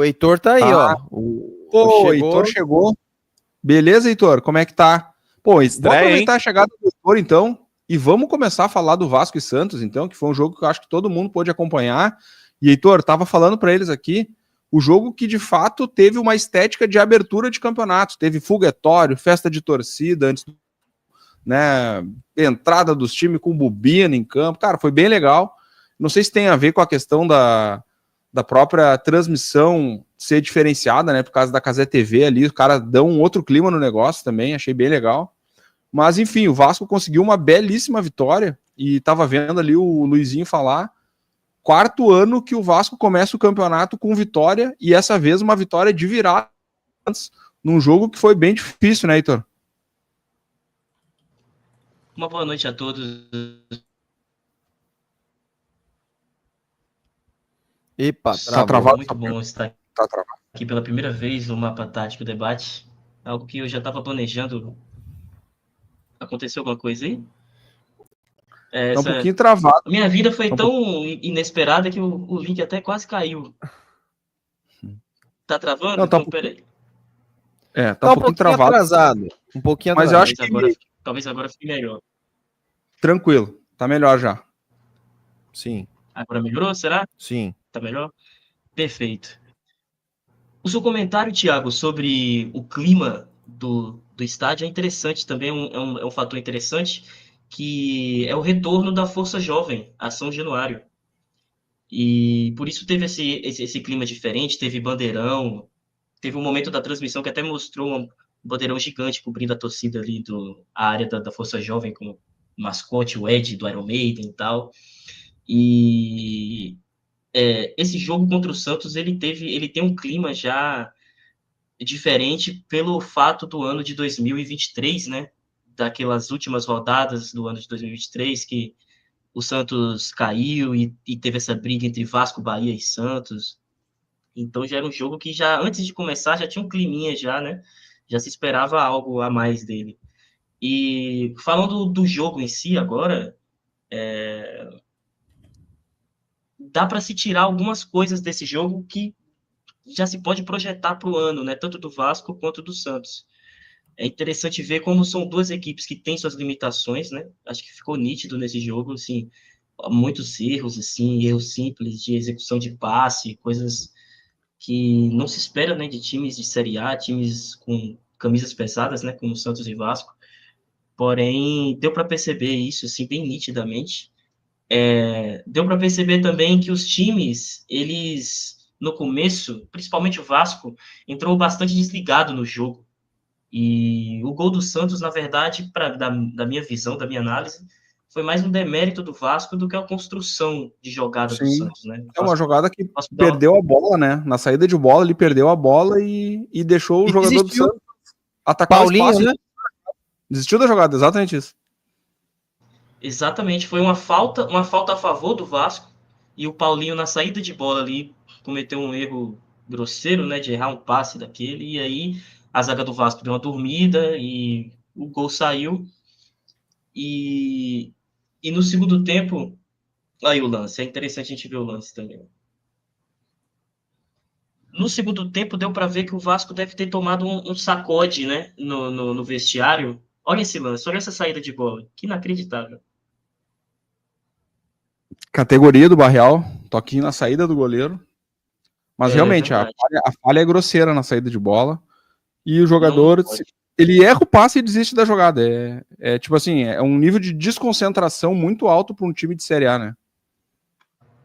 O Heitor tá aí, ó. O Heitor chegou. Beleza, Heitor? Como é que tá? Pô, vamos aproveitar a chegada do Heitor, então, e vamos começar a falar do Vasco e Santos, então, que foi um jogo que eu acho que todo mundo pôde acompanhar. E, Heitor, tava falando para eles aqui, o jogo que, de fato, teve uma estética de abertura de campeonato. Teve foguetório, festa de torcida, antes, né, entrada dos times com bobina em campo. Cara, foi bem legal. Não sei se tem a ver com a questão da própria transmissão ser diferenciada, né, por causa da Cazé TV ali, os caras dão um outro clima no negócio também, achei bem legal. Mas, enfim, o Vasco conseguiu uma belíssima vitória, e tava vendo ali o Luizinho falar, 4º ano que o Vasco começa o campeonato com vitória, e essa vez uma vitória de virada, num jogo que foi bem difícil, né, Heitor? Uma boa noite a todos. Epa, tá travado. Muito bom estar aqui pela primeira vez no Mapa Tático Debate. Algo que eu já estava planejando. Aconteceu alguma coisa aí? Tá um pouquinho travado. A minha vida foi tão inesperada que o link até quase caiu. Tá travando? Não, então, peraí. Tá um pouquinho travado. Atrasado. Um pouquinho atrasado. Mas eu acho que... Talvez agora fique melhor. Tranquilo. Tá melhor já. Sim. Agora melhorou, será? Sim. Tá melhor? Perfeito. O seu comentário, Thiago, sobre o clima do estádio é interessante também, é um fator interessante, que é o retorno da Força Jovem a São Januário. E por isso teve esse clima diferente, teve bandeirão, teve um momento da transmissão que até mostrou um bandeirão gigante cobrindo a torcida ali, a área da Força Jovem, com o mascote, o Ed do Iron Maiden e tal. E esse jogo contra o Santos, ele tem um clima já diferente pelo fato do ano de 2023, né? Daquelas últimas rodadas do ano de 2023, que o Santos caiu e teve essa briga entre Vasco, Bahia e Santos. Então já era um jogo que já, antes de começar, já tinha um climinha já, né? Já se esperava algo a mais dele. E falando do jogo em si agora, dá para se tirar algumas coisas desse jogo que já se pode projetar para o ano, né? Tanto do Vasco quanto do Santos. É interessante ver como são duas equipes que têm suas limitações, né? Acho que ficou nítido nesse jogo, assim, muitos erros, assim, erros simples de execução de passe, coisas que não se espera, né, de times de Série A, times com camisas pesadas, né, como Santos e Vasco. Porém, deu para perceber isso, assim, bem nitidamente. Deu para perceber também que os times, eles, no começo, principalmente o Vasco, entrou bastante desligado no jogo. E o gol do Santos, na verdade, da minha visão, da minha análise, foi mais um demérito do Vasco do que a construção de jogada do Santos, né? É uma jogada que perdeu a bola, né? Na saída de bola, ele perdeu a bola e deixou o jogador do Santos atacar Paulinho, o espaço. né? Desistiu da jogada, exatamente isso. Exatamente, foi uma falta a favor do Vasco, e o Paulinho, na saída de bola ali, cometeu um erro grosseiro, né, de errar um passe daquele, e aí a zaga do Vasco deu uma dormida e o gol saiu. E no segundo tempo, aí o lance, é interessante a gente ver o lance também. No segundo tempo, deu para ver que o Vasco deve ter tomado um sacode, né, no vestiário. Olha esse lance, olha essa saída de bola, que inacreditável. Categoria do Barreal, toquinho na saída do goleiro. Mas realmente, a falha é grosseira na saída de bola. E o jogador, ele erra o passe e desiste da jogada. Tipo assim, é um nível de desconcentração muito alto para um time de Série A, né?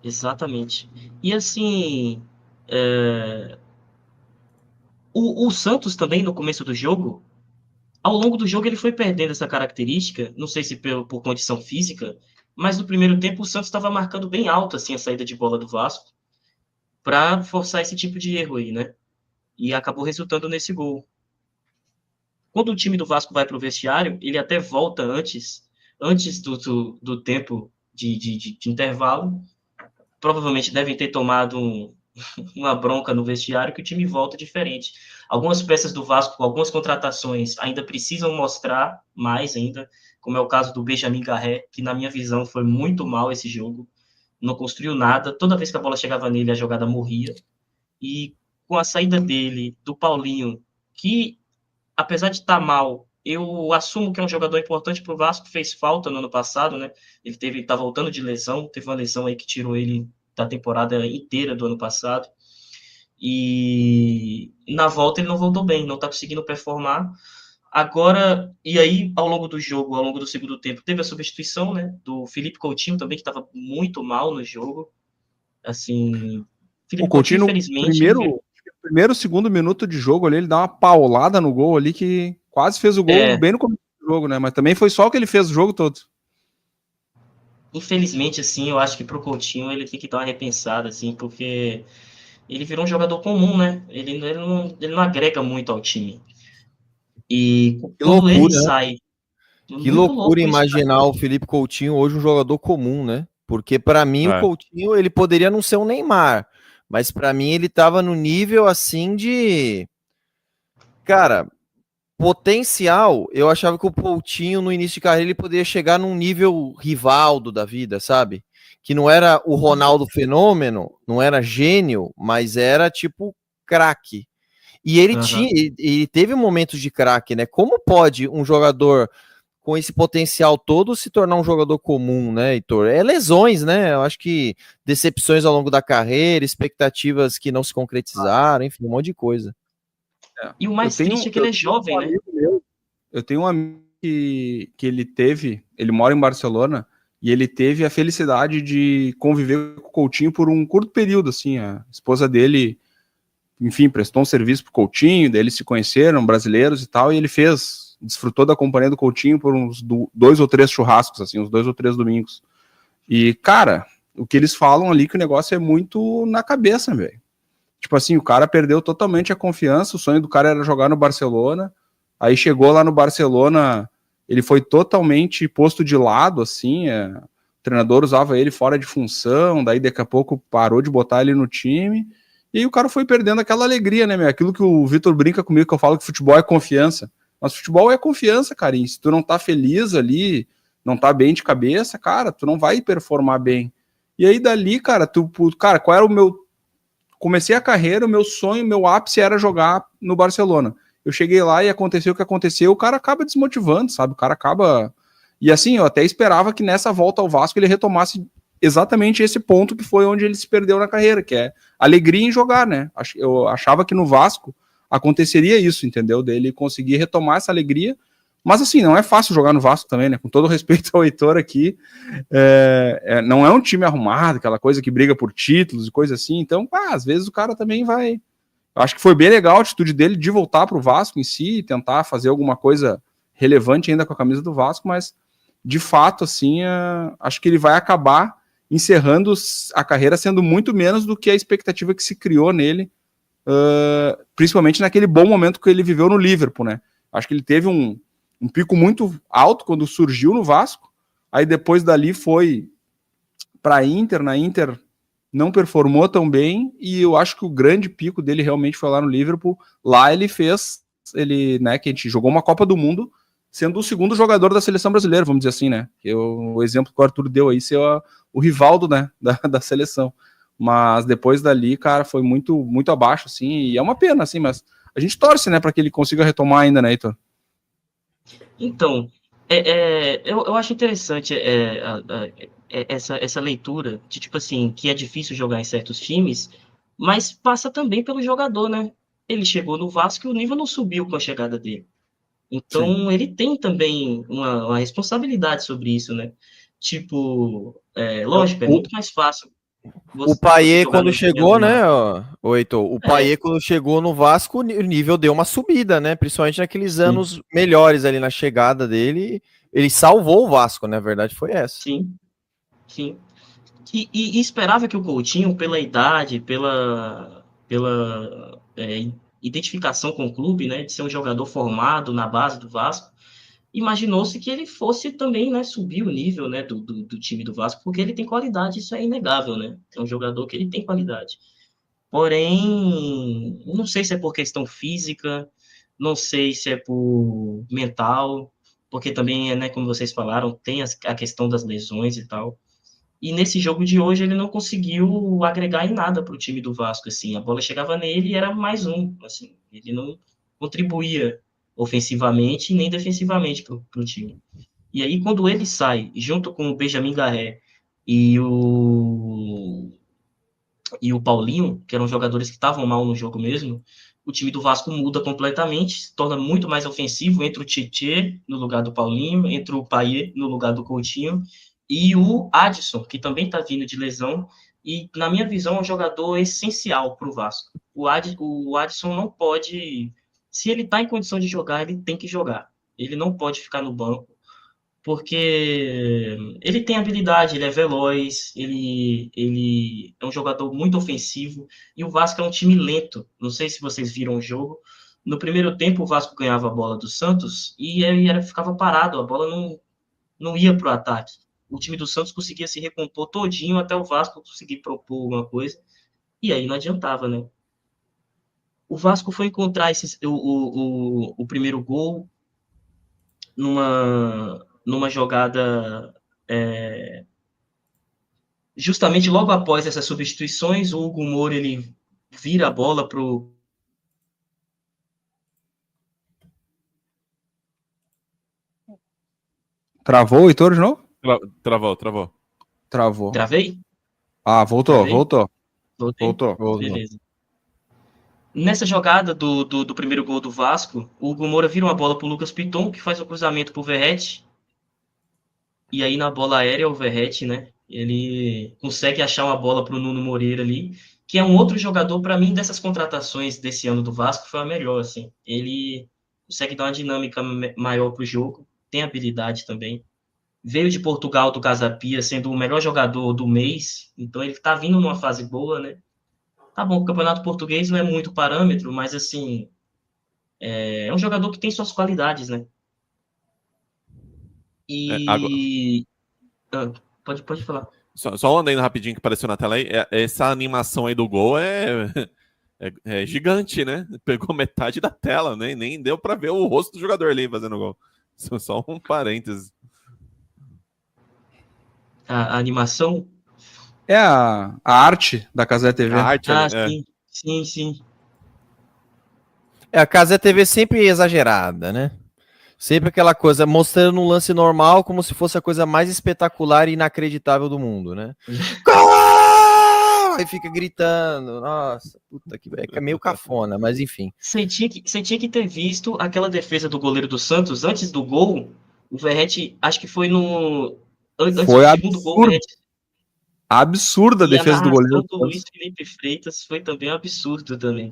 Exatamente. E assim, o Santos também, no começo do jogo, ao longo do jogo ele foi perdendo essa característica, não sei se por condição física, mas no primeiro tempo o Santos estava marcando bem alto assim, a saída de bola do Vasco para forçar esse tipo de erro aí, né? E acabou resultando nesse gol. Quando o time do Vasco vai para o vestiário, ele até volta antes do tempo de intervalo. Provavelmente devem ter tomado uma bronca no vestiário que o time volta diferente. Algumas peças do Vasco, algumas contratações ainda precisam mostrar mais ainda, como é o caso do Benjamin Garré, que na minha visão foi muito mal esse jogo, não construiu nada, toda vez que a bola chegava nele a jogada morria, e com a saída dele, do Paulinho, que, apesar de estar mal, eu assumo que é um jogador importante para o Vasco, fez falta no ano passado, né? Ele tá voltando de lesão, teve uma lesão aí que tirou ele da temporada inteira do ano passado. E na volta ele não voltou bem, não tá conseguindo performar. Agora, e aí, ao longo do jogo, ao longo do segundo tempo, teve a substituição, né, do Felipe Coutinho também, que estava muito mal no jogo. Assim, O Felipe Coutinho, Coutinho, infelizmente, primeiro, segundo minuto de jogo ali, ele dá uma paulada no gol ali que quase fez o gol bem no começo do jogo, né? Mas também foi só o que ele fez o jogo todo. infelizmente, assim, eu acho que pro Coutinho ele tem que dar uma repensada, assim, porque ele virou um jogador comum, né? Ele não agrega muito ao time. E Que quando ele loucura, né? sai, Que muito loucura louco isso, cara. imaginar o Felipe Coutinho hoje um jogador comum, né? Porque para mim o Coutinho ele poderia não ser um Neymar, mas para mim ele tava no nível assim de, cara, potencial. Eu achava que o Coutinho no início de carreira ele poderia chegar num nível Rivaldo da vida, sabe? Que não era o Ronaldo fenômeno, não era gênio, mas era tipo craque. E ele tinha, ele teve momentos de craque, né? Como pode um jogador com esse potencial todo se tornar um jogador comum, né, Heitor? É lesões, né? Eu acho que decepções ao longo da carreira, expectativas que não se concretizaram, enfim, um monte de coisa. E o mais triste é que ele é jovem, né? Eu tenho um amigo que ele mora em Barcelona, e ele teve a felicidade de conviver com o Coutinho por um curto período, assim, a esposa dele, enfim, prestou um serviço pro Coutinho, daí eles se conheceram, brasileiros e tal, e ele desfrutou da companhia do Coutinho por uns 2 ou 3 churrascos, assim, uns 2 ou 3 domingos. E, cara, o que eles falam ali que o negócio é muito na cabeça, velho. Tipo assim, o cara perdeu totalmente a confiança, o sonho do cara era jogar no Barcelona, aí chegou lá no Barcelona, ele foi totalmente posto de lado, assim, o treinador usava ele fora de função, daí daqui a pouco parou de botar ele no time, e aí o cara foi perdendo aquela alegria, né, meu? Aquilo que o Vitor brinca comigo, que eu falo que futebol é confiança. Mas futebol é confiança, cara, e se tu não tá feliz ali, não tá bem de cabeça, cara, tu não vai performar bem. E aí dali, cara, cara, qual era o meu... Comecei a carreira, o meu sonho, o meu ápice era jogar no Barcelona. Eu cheguei lá e aconteceu o que aconteceu, o cara acaba desmotivando, sabe? O cara acaba... E assim, eu até esperava que nessa volta ao Vasco ele retomasse exatamente esse ponto que foi onde ele se perdeu na carreira, que é alegria em jogar, né? Eu achava que no Vasco aconteceria isso, entendeu? Dele conseguir retomar essa alegria. Mas assim, não é fácil jogar no Vasco também, né? Com todo respeito ao Heitor aqui, não é um time arrumado, aquela coisa que briga por títulos e coisa assim. Então, às vezes o cara também vai... Eu acho que foi bem legal a atitude dele de voltar para o Vasco em si, tentar fazer alguma coisa relevante ainda com a camisa do Vasco, mas de fato, assim, acho que ele vai acabar encerrando a carreira sendo muito menos do que a expectativa que se criou nele, principalmente naquele bom momento que ele viveu no Liverpool, né? Acho que ele teve um pico muito alto quando surgiu no Vasco, aí depois dali foi para a Inter, na Inter não performou tão bem, e eu acho que o grande pico dele realmente foi lá no Liverpool. Lá ele né, que a gente jogou uma Copa do Mundo, sendo o segundo jogador da seleção brasileira, vamos dizer assim, né? O exemplo que o Arthur deu aí, ser o Rivaldo, né, da seleção. Mas depois dali, cara, foi muito, muito abaixo, assim, e é uma pena, assim, mas a gente torce, né, para que ele consiga retomar ainda, né, Heitor? Então, eu acho interessante essa leitura de, tipo assim, que é difícil jogar em certos times, mas passa também pelo jogador, né? Ele chegou no Vasco e o nível não subiu com a chegada dele. Então, Sim. ele tem também uma responsabilidade sobre isso, né? Tipo, lógico, é muito mais fácil O você Payet, jogar quando num time chegou, né, arrumado. Heitor, o Payet, quando chegou no Vasco, o nível deu uma subida, né? Principalmente naqueles anos melhores ali na chegada dele. Ele salvou o Vasco, né? A verdade foi essa. Sim, sim. E esperava que o Coutinho, pela idade, pela identificação com o clube, né, de ser um jogador formado na base do Vasco, imaginou-se que ele fosse também, né, subir o nível, né, do time do Vasco, porque ele tem qualidade, isso é inegável, né? É um jogador que ele tem qualidade. Porém, não sei se é por questão física, não sei se é por mental, porque também, né, como vocês falaram, tem a questão das lesões e tal. E nesse jogo de hoje ele não conseguiu agregar em nada para o time do Vasco, assim. A bola chegava nele e era mais um, assim. Ele não contribuía ofensivamente nem defensivamente para o time. E aí quando ele sai, junto com o Benjamin Garré e o Paulinho, que eram jogadores que estavam mal no jogo mesmo, o time do Vasco muda completamente, se torna muito mais ofensivo, entra o Tietê no lugar do Paulinho, entra o Payet no lugar do Coutinho, e o Adson, que também está vindo de lesão, e na minha visão é um jogador essencial para o Vasco. O Adson não pode, se ele está em condição de jogar, ele tem que jogar. Ele não pode ficar no banco, porque ele tem habilidade, ele é veloz, ele é um jogador muito ofensivo, e o Vasco é um time lento. Não sei se vocês viram o jogo. No primeiro tempo, o Vasco ganhava a bola do Santos e ele ficava parado, a bola não ia para o ataque. O time do Santos conseguia se recompor todinho até o Vasco conseguir propor alguma coisa, e aí não adiantava, né? O Vasco foi encontrar o primeiro gol numa jogada justamente logo após essas substituições. O Hugo Moura ele vira a bola pro Travou o Heitor de novo? Travou. Travei? Voltou. Travei? Voltou. Beleza. Nessa jogada do primeiro gol do Vasco, o Hugo Moura vira uma bola pro Lucas Piton, que faz o cruzamento pro Verratti. E aí na bola aérea, o Verratti, né? Ele consegue achar uma bola pro Nuno Moreira ali, que é um outro jogador, para mim, dessas contratações desse ano do Vasco, foi a melhor, assim. Ele consegue dar uma dinâmica maior pro jogo, tem habilidade também. Veio de Portugal, do Casa Pia, sendo o melhor jogador do mês, então ele tá vindo numa fase boa, né? Tá bom, o Campeonato Português não é muito parâmetro, mas, assim, é um jogador que tem suas qualidades, né? E... Pode falar. Só andando rapidinho que apareceu na tela aí, essa animação aí do gol é gigante, né? Pegou metade da tela, né? Nem deu pra ver o rosto do jogador ali fazendo o gol. Só um parênteses. A animação? É a arte da Cazé TV. A arte, Sim. A Cazé TV sempre exagerada, né? Sempre aquela coisa, mostrando um lance normal como se fosse a coisa mais espetacular e inacreditável do mundo, né? Gol! Aí fica gritando, nossa, puta que é meio cafona, mas enfim. Você tinha que ter visto aquela defesa do goleiro do Santos antes do gol. O Verratti, acho que foi no... Antes foi do segundo gol, o Verratti... Absurda a defesa do goleiro. Do Luiz Felipe Freitas foi também um absurdo também.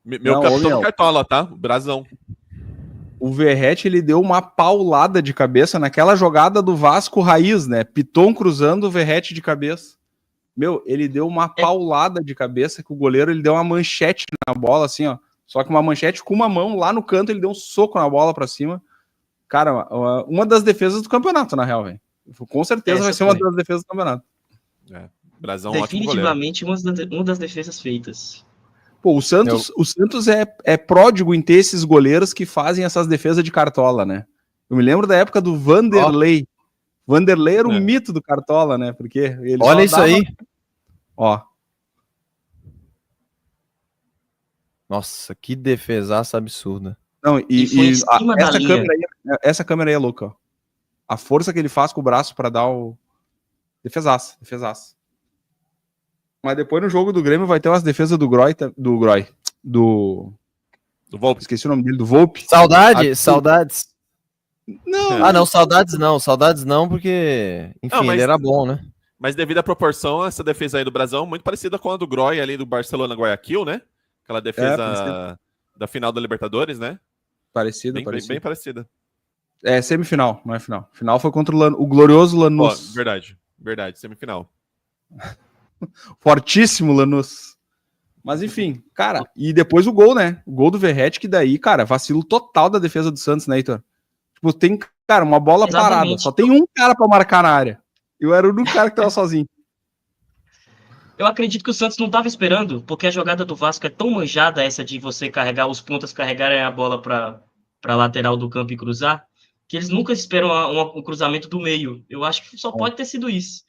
Meu capitão Cartola, tá? Brasão. O Verratti, ele deu uma paulada de cabeça naquela jogada do Vasco raiz, né? Piton cruzando o Verratti de cabeça. Ele deu uma paulada de cabeça que o goleiro, ele deu uma manchete na bola, assim, ó. Só que uma manchete com uma mão lá no canto, ele deu um soco na bola pra cima. Cara, uma das defesas do campeonato, na real, velho. Com certeza vai ser uma das defesas do campeonato. Brasão, definitivamente uma das defesas feitas. Pô, o Santos é pródigo em ter esses goleiros que fazem essas defesas de cartola, né? Eu me lembro da época do Vanderlei. Vanderlei era o mito do cartola, né? Porque ele olha isso aí. Ó. Nossa, que defesaça absurda. Não, essa câmera aí é louca, ó. A força que ele faz com o braço para dar o... Defesaça. Mas depois no jogo do Grêmio vai ter umas defesas do Volpe. Esqueci o nome dele, do Volpe. Saudades. Não. Saudades não, porque, enfim, ele era bom, né? Mas devido à proporção, essa defesa aí do Brasão, muito parecida com a do Groy ali do Barcelona Guayaquil, né? Aquela defesa da final da Libertadores, né? Bem parecida. É semifinal, não é final. Final foi contra o glorioso Lanús. Verdade, semifinal. Fortíssimo Lanús. Mas enfim, cara, e depois o gol, né? O gol do Verratti, que daí, cara, vacilo total da defesa do Santos, né, Heitor? Tipo, tem, cara, uma bola parada, só tem um cara pra marcar na área. Eu era o único cara que tava sozinho. Eu acredito que o Santos não tava esperando, porque a jogada do Vasco é tão manjada, essa de você carregar, os pontas carregarem a bola pra lateral do campo e cruzar, que eles nunca esperam um cruzamento do meio. Eu acho que só pode ter sido isso.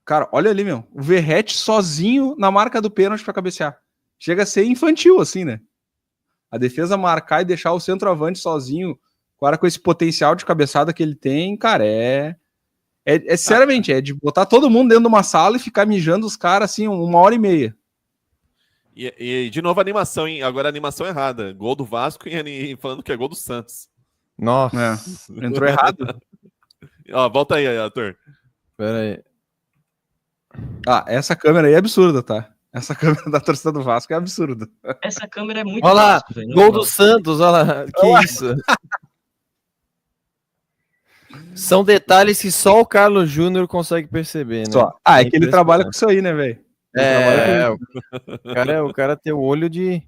Cara, olha ali, meu. O Verratti sozinho na marca do pênalti pra cabecear. Chega a ser infantil, assim, né? A defesa marcar e deixar o centroavante sozinho, agora com esse potencial de cabeçada que ele tem, cara, sinceramente, é de botar todo mundo dentro de uma sala e ficar mijando os caras, assim, 1h30. E de novo, animação, hein? Agora animação errada. Gol do Vasco e falando que é gol do Santos. Nossa. Entrou errado. Ó, volta aí, ator. Pera aí. Essa câmera aí é absurda, tá? Essa câmera da torcida do Vasco é absurda. Essa câmera é muito olha lá, Vasco, velho. Gol do Santos, olha lá. Que isso? São detalhes que só o Carlos Júnior consegue perceber, né? Só. É que ele trabalha com isso aí, né, velho? O cara tem o olho de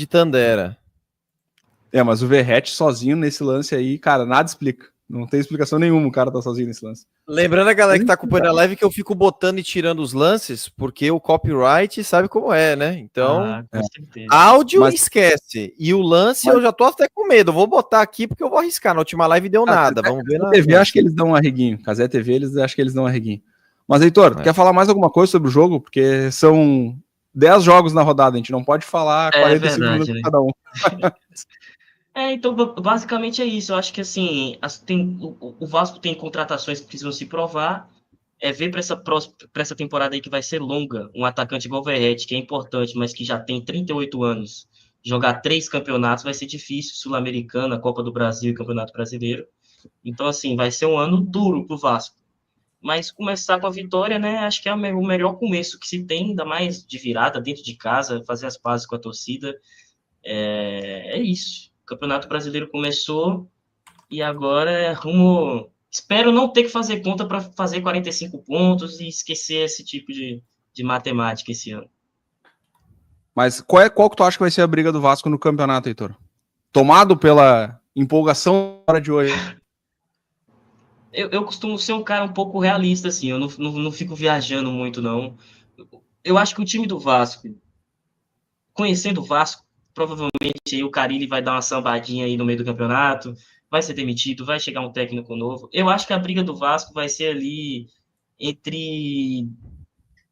Tandera. Mas o Verratti sozinho nesse lance aí, cara, nada explica. Não tem explicação nenhuma o cara tá sozinho nesse lance. Lembrando a galera que tá acompanhando a live que eu fico botando e tirando os lances, porque o copyright sabe como é, né? Então, áudio esquece. E o lance eu já tô até com medo. Vou botar aqui porque eu vou arriscar. Na última live deu nada. Vamos ver na TV, acho que eles dão um arreguinho. Casé TV, acho que eles dão um arreguinho. Mas, Heitor, quer falar mais alguma coisa sobre o jogo? Porque são 10 jogos na rodada, a gente não pode falar 45 minutos né? cada um. Então, basicamente é isso. Eu acho que, assim, o Vasco tem contratações que precisam se provar. Ver para essa temporada aí que vai ser longa, um atacante igual o Verratti, que é importante, mas que já tem 38 anos, jogar 3 campeonatos vai ser difícil, Sul-Americana, Copa do Brasil e Campeonato Brasileiro. Então, assim, vai ser um ano duro pro Vasco. Mas começar com a vitória, né, acho que é o melhor começo que se tem, ainda mais de virada, dentro de casa, fazer as pazes com a torcida. É isso. O Campeonato Brasileiro começou e agora é rumo... Espero não ter que fazer conta para fazer 45 pontos e esquecer esse tipo de matemática esse ano. Mas qual que tu acha que vai ser a briga do Vasco no campeonato, Heitor? Tomado pela empolgação na hora de hoje. Eu costumo ser um cara um pouco realista, assim. Eu não fico viajando muito, não. Eu acho que o time do Vasco, conhecendo o Vasco, provavelmente aí o Carille vai dar uma sambadinha aí no meio do campeonato, vai ser demitido, vai chegar um técnico novo. Eu acho que a briga do Vasco vai ser ali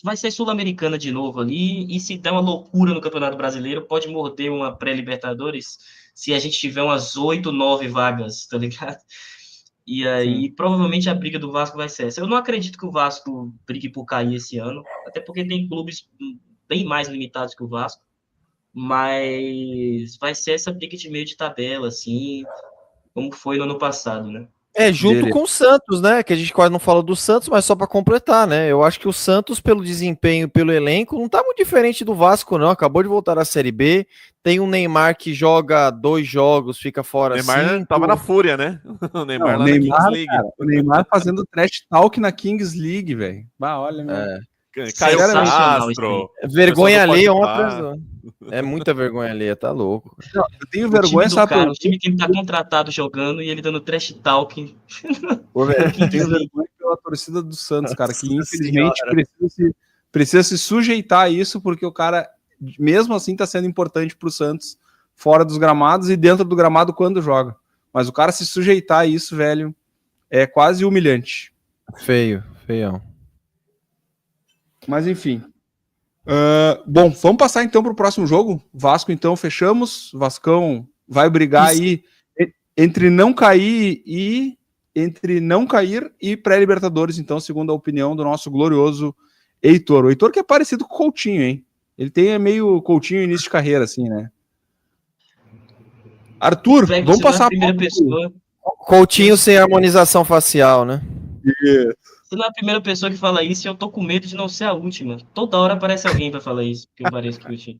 vai ser Sul-Americana de novo ali, e se der uma loucura no Campeonato Brasileiro, pode morder uma pré-Libertadores se a gente tiver umas 8, 9 vagas, tá ligado? E aí, provavelmente a briga do Vasco vai ser essa. Eu não acredito que o Vasco brigue por cair esse ano, até porque tem clubes bem mais limitados que o Vasco, mas vai ser essa briga de meio de tabela, assim, como foi no ano passado, né? Junto com o Santos, né? Que a gente quase não falou do Santos, mas só para completar, né? Eu acho que o Santos, pelo desempenho, pelo elenco, não tá muito diferente do Vasco, não. Acabou de voltar à Série B. Tem um Neymar que joga 2 jogos, fica fora. O Neymar tava na fúria, né? O Neymar, na Kings League. Cara, o Neymar fazendo trash talk na Kings League, velho. Olha, meu. Caiu Castro. Vergonha alheia é muita vergonha alheia, tá louco. Não, eu tenho vergonha, sabe? O time que tá contratado jogando e ele dando trash talk. Eu tenho vergonha pela torcida do Santos, cara, que infelizmente precisa se sujeitar a isso, porque o cara, mesmo assim, tá sendo importante pro Santos fora dos gramados e dentro do gramado quando joga. Mas o cara se sujeitar a isso, velho, é quase humilhante. Feião. Mas enfim. Bom, vamos passar então para o próximo jogo. Vasco, então, fechamos. Vascão vai brigar aí entre não cair e pré-Libertadores, então, segundo a opinião do nosso glorioso Heitor. O Heitor que é parecido com o Coutinho, hein? Ele tem meio Coutinho início de carreira, assim, né? Arthur, vamos passar a primeira pessoa. Coutinho sem harmonização facial, né? Você não é a primeira pessoa que fala isso e eu tô com medo de não ser a última. Toda hora aparece alguém pra falar isso, que eu pareço Coutinho.